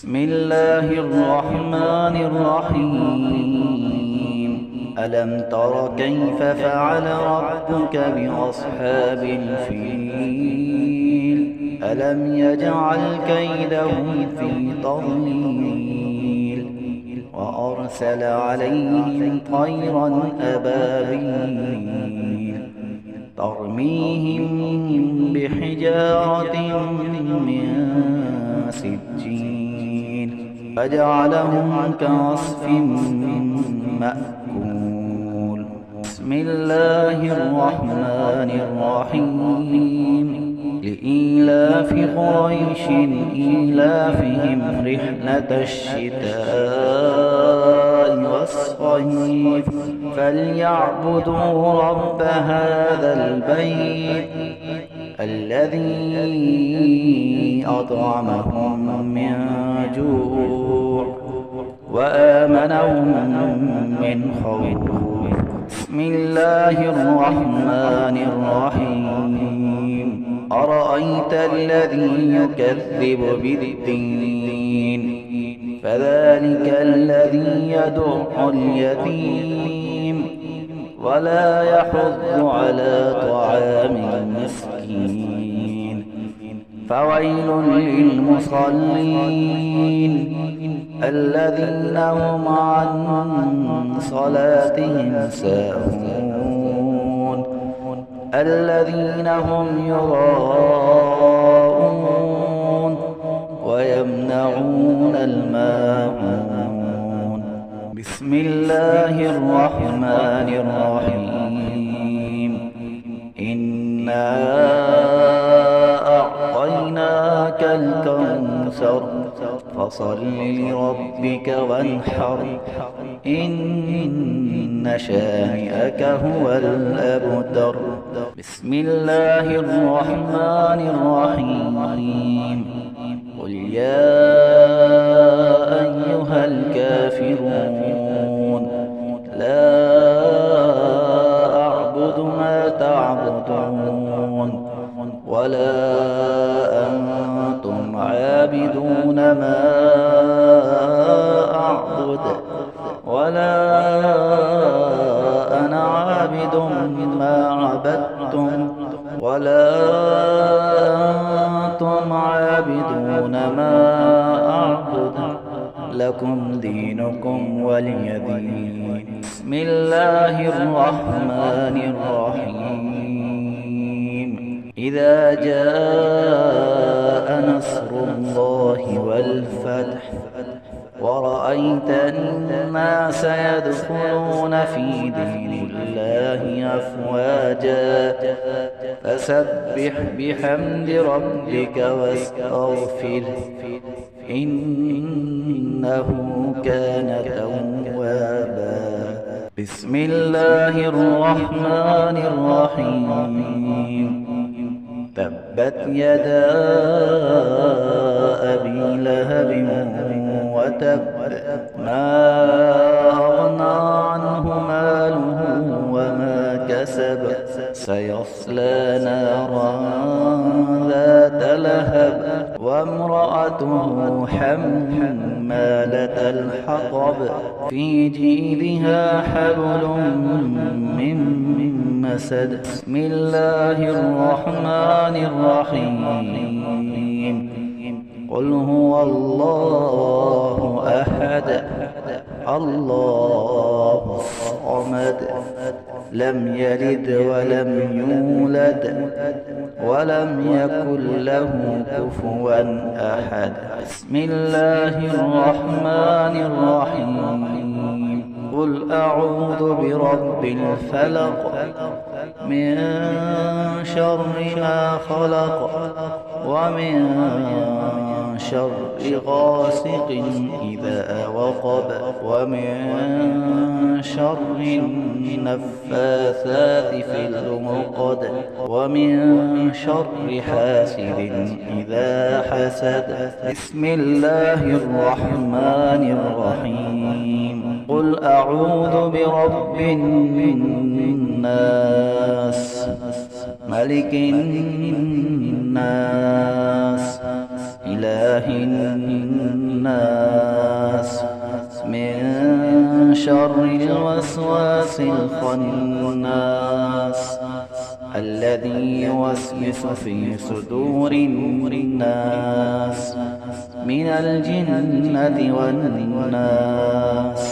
بسم الله الرحمن الرحيم. ألم تر كيف فعل ربك بأصحاب الفيل؟ ألم يجعل كيدهم في تضليل وأرسل عليهم طيرا أبابيل ترميهم بحجارة من سجيل فجعلهم كعصف مأكول. بسم الله الرحمن الرحيم. لإيلاف قريش إيلافهم رحلة الشتاء والصيف فليعبدوا رب هذا البيت الذي أطعمهم من جوع وآمنهم من خوف. بسم الله الرحمن الرحيم. أرأيت الذي يكذب بالدين فذلك الذي يدع اليتيم ولا يحض على طعام المسكين فويل للمصلين الذين هم عن صلاتهم ساهون الذين هم يراءون ويمنعون الماعون. بسم الله الرحمن الرحيم. إنا أعطيناك الكوثر فصل لربك وانحر إن شانئك هو الأبتر. بسم الله الرحمن الرحيم. قل يا أيها الكافرون لا أعبد ما تعبدون ولا أنتم عابدون ما أعبد ولا أنا عابد ما عبدتم ولا أنتم عابدون ما أعبد لكم دينكم ولي دين. بسم الله الرحمن الرحيم. إذا جاء نصر الله والفتح ورأيت الناس يدخلون في دين الله أفواجا فسبح بحمد ربك واستغفره إنه كان توابا. بسم الله الرحمن الرحيم. تبت يدا أبي لهب وتب ما أغنى عنه ماله وما كسب سيصلى نارا ذات لهب وامرأته حمالة الحطب في جيدها حبل من مسد. بسم الله الرحمن الرحيم. قل هو الله أحد الله الصمد لم يلد ولم يولد ولم يكن له كفوا أحد. بسم الله الرحمن الرحيم. قل أعوذ برب الفلق من شر ما خلق ومن شر غاسق إذا وقب ومن شر النفاثات في العقد ومن شر حاسد إذا حسد. بسم الله الرحمن الرحيم. قل أعوذ برب الناس ملك الناس إله الناس الناس من شر الوسواس الخناس الذي يوسوس في صدور الناس من الجنة والناس.